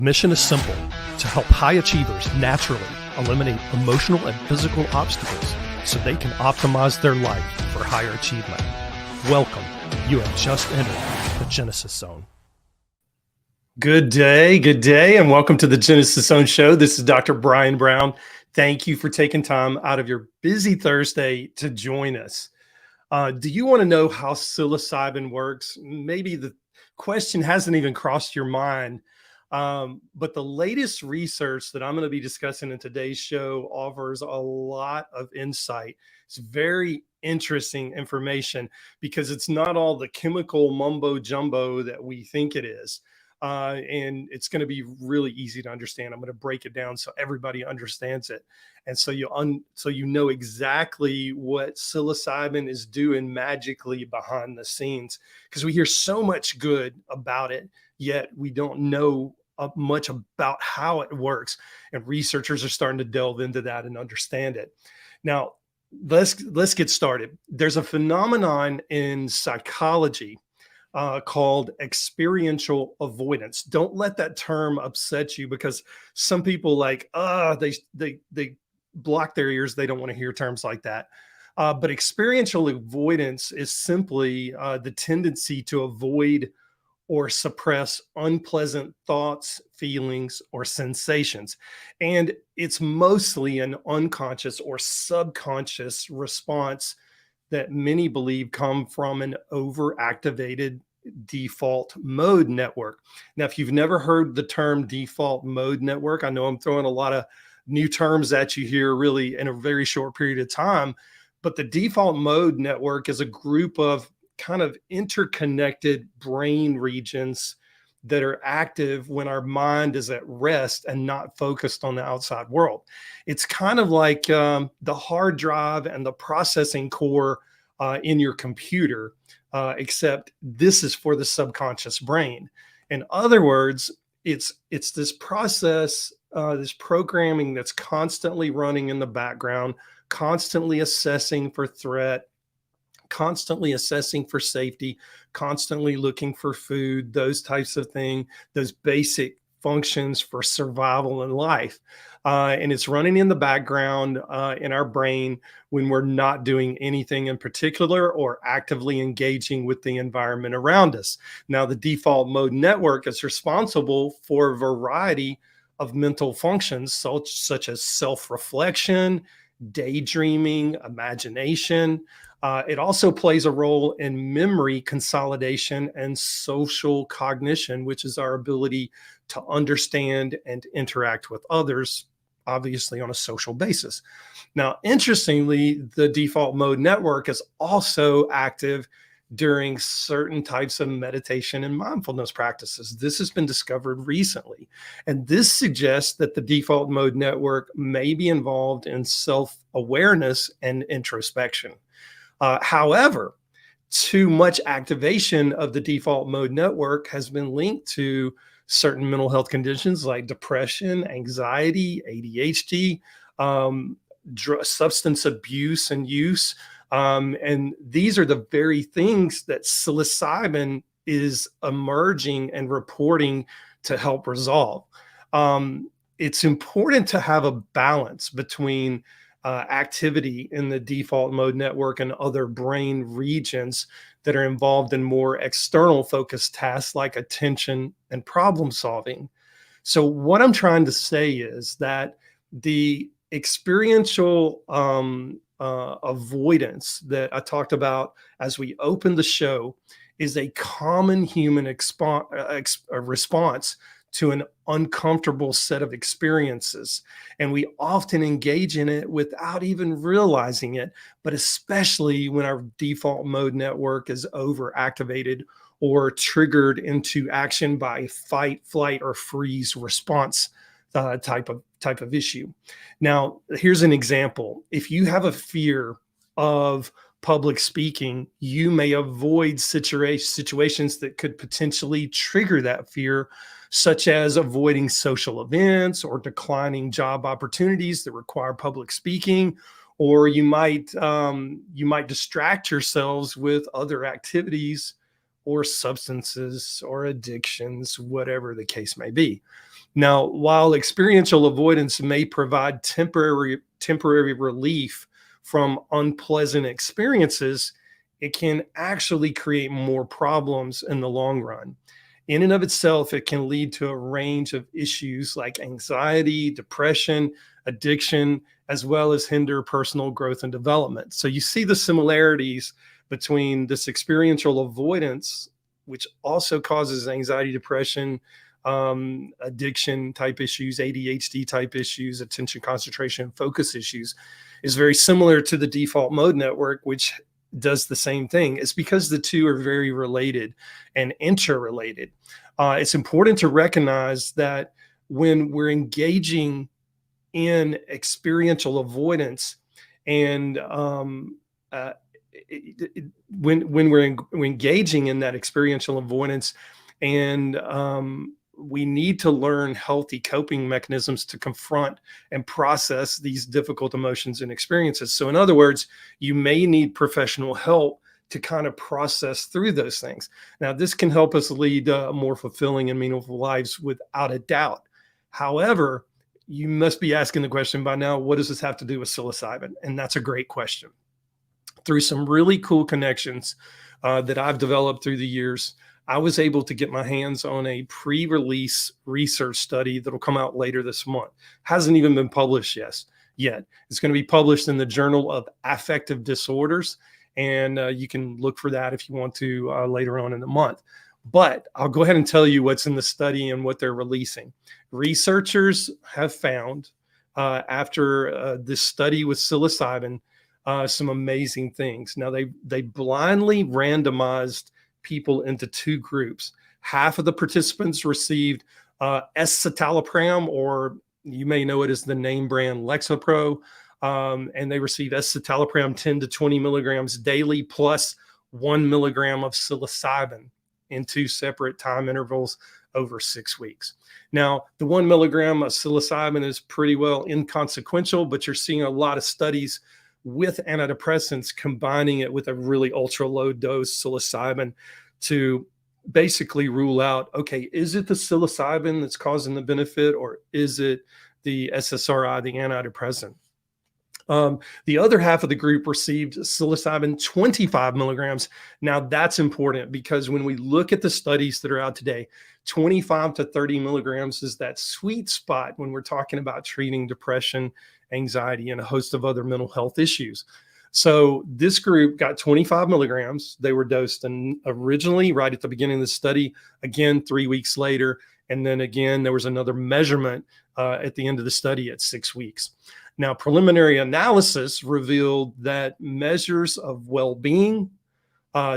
Mission is simple: to help high achievers naturally eliminate emotional and physical obstacles so they can optimize their life for higher achievement. Welcome. You have just entered the Genesis Zone. Good day, and welcome to the Genesis Zone show. This is Dr. Brian Brown. Thank you for taking time out of your busy Thursday to join us. Do you want to know how psilocybin works? Maybe the question hasn't even crossed your mind. But the latest research that I'm going to be discussing in today's show offers a lot of insight. It's very interesting information because it's not all the chemical mumbo jumbo that we think it is. And it's going to be really easy to understand. I'm going to break it down so everybody understands it. And so you know exactly what psilocybin is doing magically behind the scenes, because we hear so much good about it, yet we don't know much about how it works, and researchers are starting to delve into that and understand it. Now, let's get started. There's a phenomenon in psychology called experiential avoidance. Don't let that term upset you, because some people they block their ears. They don't want to hear terms like that. But experiential avoidance is simply the tendency to avoid or suppress unpleasant thoughts, feelings, or sensations. And it's mostly an unconscious or subconscious response that many believe come from an overactivated default mode network. Now, if you've never heard the term default mode network, I know I'm throwing a lot of new terms at you here really in a very short period of time, but the default mode network is a group of kind of interconnected brain regions that are active when our mind is at rest and not focused on the outside world. It's kind of like the hard drive and the processing core in your computer, except this is for the subconscious brain. In other words, it's this process, this programming that's constantly running in the background, constantly assessing for threat, constantly assessing for safety, constantly looking for food, those types of things, those basic functions for survival in life. And it's running in the background in our brain when we're not doing anything in particular or actively engaging with the environment around us. Now, the default mode network is responsible for a variety of mental functions, such as self-reflection, daydreaming, imagination. It also plays a role in memory consolidation and social cognition, which is our ability to understand and interact with others, obviously on a social basis. Now, interestingly, the default mode network is also active during certain types of meditation and mindfulness practices. This has been discovered recently, and this suggests that the default mode network may be involved in self-awareness and introspection. However, too much activation of the default mode network has been linked to certain mental health conditions like depression, anxiety, ADHD, substance abuse and use. And these are the very things that psilocybin is emerging and reporting to help resolve. It's important to have a balance between activity in the default mode network and other brain regions that are involved in more external focused tasks like attention and problem solving. So what I'm trying to say is that the experiential avoidance that I talked about as we opened the show is a common human response to an uncomfortable set of experiences. And we often engage in it without even realizing it, but especially when our default mode network is overactivated or triggered into action by fight, flight, or freeze response type of issue. Now, here's an example. If you have a fear of public speaking, you may avoid situations that could potentially trigger that fear, such as avoiding social events or declining job opportunities that require public speaking, or you might distract yourselves with other activities or substances or addictions, whatever the case may be. Now, while experiential avoidance may provide temporary relief from unpleasant experiences, it can actually create more problems in the long run. In and of itself, it can lead to a range of issues like anxiety, depression, addiction, as well as hinder personal growth and development. So you see the similarities between this experiential avoidance, which also causes anxiety, depression, addiction type issues, ADHD type issues, attention, concentration, focus issues, is very similar to the default mode network, which does the same thing. It's because the two are very related and interrelated. It's important to recognize that when we're engaging in experiential avoidance and uh, when we're engaging in that experiential avoidance and we need to learn healthy coping mechanisms to confront and process these difficult emotions and experiences. So in other words, you may need professional help to kind of process through those things. Now, this can help us lead more fulfilling and meaningful lives without a doubt. However, you must be asking the question by now, what does this have to do with psilocybin? And that's a great question. Through some really cool connections that I've developed through the years, I was able to get my hands on a pre-release research study that'll come out later this month. Hasn't even been published yet. It's going to be published in the Journal of Affective Disorders, and you can look for that if you want to later on in the month. But I'll go ahead and tell you what's in the study and what they're releasing. Researchers have found after this study with psilocybin some amazing things. Now they blindly randomized people into two groups. Half of the participants received escitalopram, or you may know it as the name brand Lexapro, and they received escitalopram 10 to 20 milligrams daily plus 1 milligram of psilocybin in two separate time intervals over 6 weeks. Now, the 1 milligram of psilocybin is pretty well inconsequential, but you're seeing a lot of studies with antidepressants combining it with a really ultra low dose psilocybin to basically rule out, okay, is it the psilocybin that's causing the benefit, or is it the SSRI, the antidepressant? The other half of the group received psilocybin 25 milligrams. Now that's important because when we look at the studies that are out today, 25 to 30 milligrams is that sweet spot when we're talking about treating depression, anxiety, and a host of other mental health issues. So this group got 25 milligrams. They were dosed originally right at the beginning of the study, again 3 weeks later, and then again there was another measurement at the end of the study at 6 weeks. Now, preliminary analysis revealed that measures of well-being,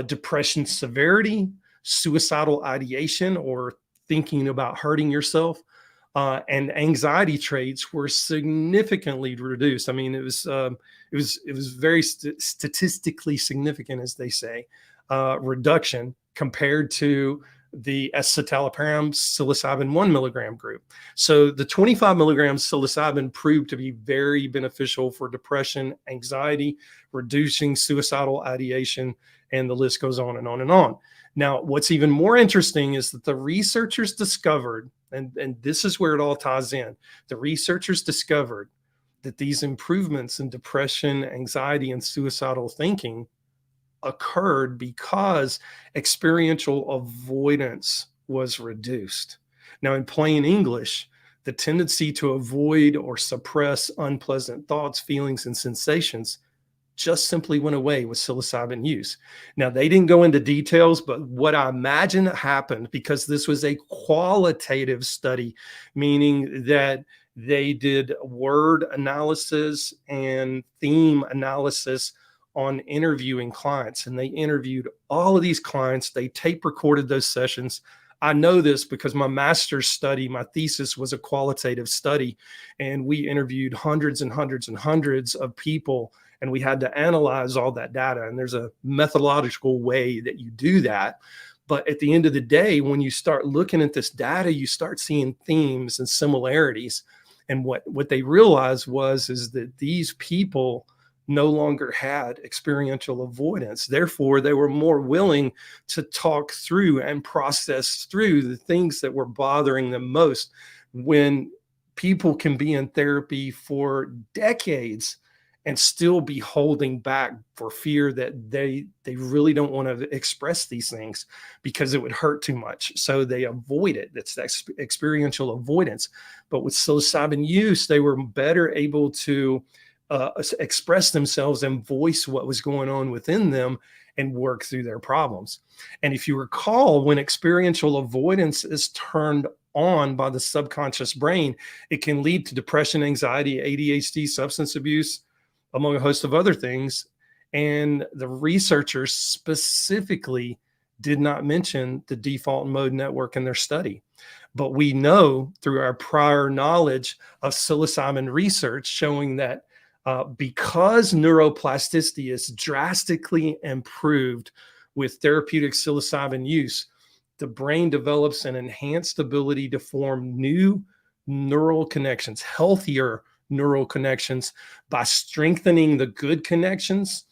depression severity, suicidal ideation or thinking about hurting yourself, and anxiety traits were significantly reduced. I mean, it was very statistically significant, as they say, reduction compared to the escitalopram psilocybin 1 milligram group. So the 25 milligrams psilocybin proved to be very beneficial for depression, anxiety, reducing suicidal ideation, and the list goes on and on and on. Now, what's even more interesting is that the researchers discovered, and this is where it all ties in, the researchers discovered that these improvements in depression, anxiety, and suicidal thinking occurred because experiential avoidance was reduced. Now, in plain English, the tendency to avoid or suppress unpleasant thoughts, feelings, and sensations just simply went away with psilocybin use. Now, they didn't go into details, but what I imagine happened, because this was a qualitative study, meaning that they did word analysis and theme analysis on interviewing clients, and they interviewed all of these clients. They tape recorded those sessions. I know this because my master's study, my thesis was a qualitative study, and we interviewed hundreds and hundreds and hundreds of people, and we had to analyze all that data. And there's a methodological way that you do that. But at the end of the day, when you start looking at this data, you start seeing themes and similarities. And what they realized is that these people no longer had experiential avoidance. Therefore, they were more willing to talk through and process through the things that were bothering them most, when people can be in therapy for decades and still be holding back for fear that they really don't want to express these things because it would hurt too much, so they avoid it. That's that experiential avoidance. But with psilocybin use, they were better able to express themselves and voice what was going on within them and work through their problems. And if you recall, when experiential avoidance is turned on by the subconscious brain, it can lead to depression, anxiety, ADHD, substance abuse, among a host of other things. And the researchers specifically did not mention the default mode network in their study. But we know through our prior knowledge of psilocybin research showing that because neuroplasticity is drastically improved with therapeutic psilocybin use, the brain develops an enhanced ability to form new neural connections, healthier neural connections, by strengthening the good connections,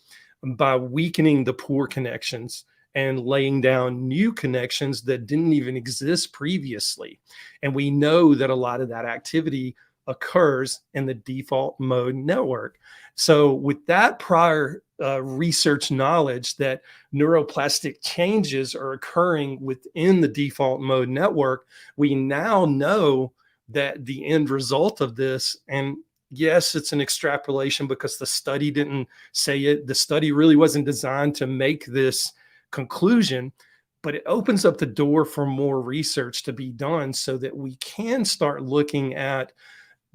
by weakening the poor connections, and laying down new connections that didn't even exist previously. And we know that a lot of that activity occurs in the default mode network. So with that prior research knowledge that neuroplastic changes are occurring within the default mode network, we now know that the end result of this, and yes, it's an extrapolation because the study didn't say it, the study really wasn't designed to make this conclusion, but it opens up the door for more research to be done so that we can start looking at,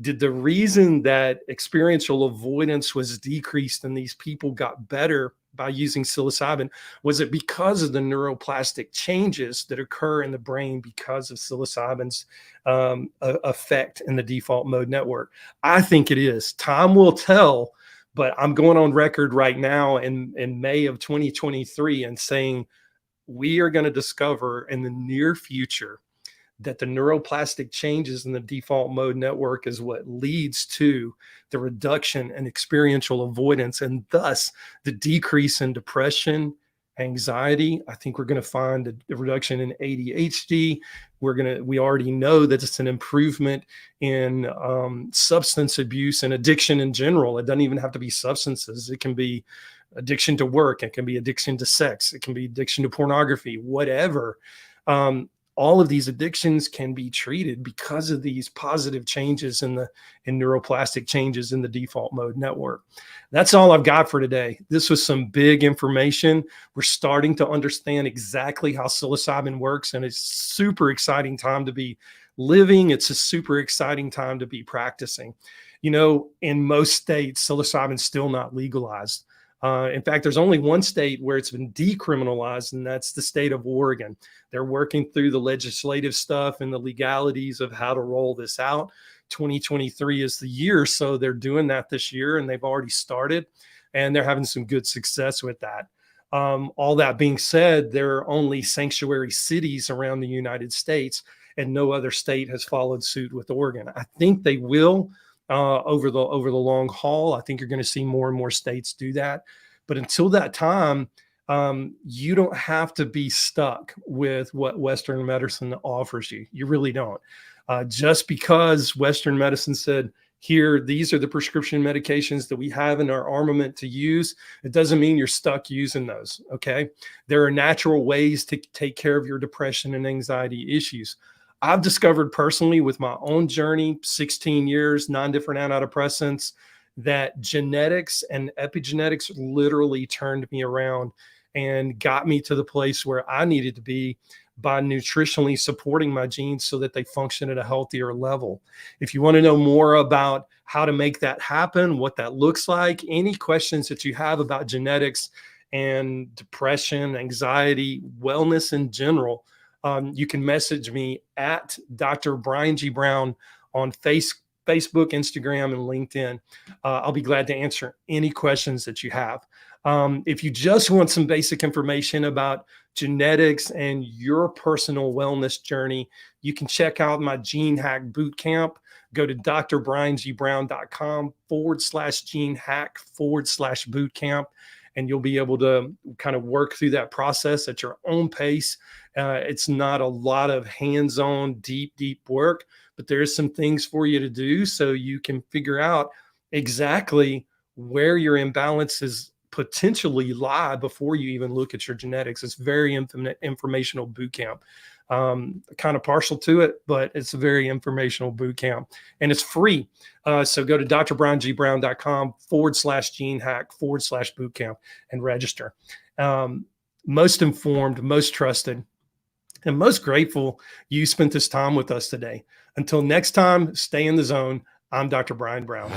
did the reason that experiential avoidance was decreased and these people got better by using psilocybin, was it because of the neuroplastic changes that occur in the brain because of psilocybin's effect in the default mode network? I think it is. Time will tell, but I'm going on record right now in May of 2023 and saying we are going to discover in the near future that the neuroplastic changes in the default mode network is what leads to the reduction in experiential avoidance and thus the decrease in depression, anxiety. I think we're going to find a reduction in ADHD. We already know that it's an improvement in substance abuse and addiction in general. It doesn't even have to be substances. It can be addiction to work. It can be addiction to sex. It can be addiction to pornography, whatever. All of these addictions can be treated because of these positive changes in neuroplastic changes in the default mode network. That's all I've got for today. This was some big information. We're starting to understand exactly how psilocybin works, and it's super exciting time to be living. It's a super exciting time to be practicing. You know, in most states, psilocybin is still not legalized. In fact, there's only one state where it's been decriminalized, and that's the state of Oregon. They're working through the legislative stuff and the legalities of how to roll this out. 2023 is the year, so they're doing that this year, and they've already started, and they're having some good success with that. All that being said, there are only sanctuary cities around the United States, and no other state has followed suit with Oregon. I think they will. Over the long haul, I think you're going to see more and more states do that. But until that time, you don't have to be stuck with what Western medicine offers you. You really don't. Just because Western medicine said, here, these are the prescription medications that we have in our armament to use, it doesn't mean you're stuck using those. Okay. There are natural ways to take care of your depression and anxiety issues. I've discovered personally with my own journey, 16 years, 9 different antidepressants, that genetics and epigenetics literally turned me around and got me to the place where I needed to be by nutritionally supporting my genes so that they function at a healthier level. If you want to know more about how to make that happen, what that looks like, any questions that you have about genetics and depression, anxiety, wellness in general, you can message me at Dr. Brian G. Brown on Facebook, Instagram, and LinkedIn. I'll be glad to answer any questions that you have. If you just want some basic information about genetics and your personal wellness journey, you can check out my Gene Hack Bootcamp. Go to drbriangBrown.com/gene hack/bootcamp. And you'll be able to kind of work through that process at your own pace. It's not a lot of hands-on, deep work, but there's some things for you to do so you can figure out exactly where your imbalances potentially lie before you even look at your genetics. It's very informational boot camp. Kind of partial to it, but it's a very informational boot camp and it's free. So go to drbriangBrown.com/gene hack/boot camp and register. Most informed, most trusted, and most grateful you spent this time with us today. Until next time, stay in the zone. I'm Dr. Brian Brown.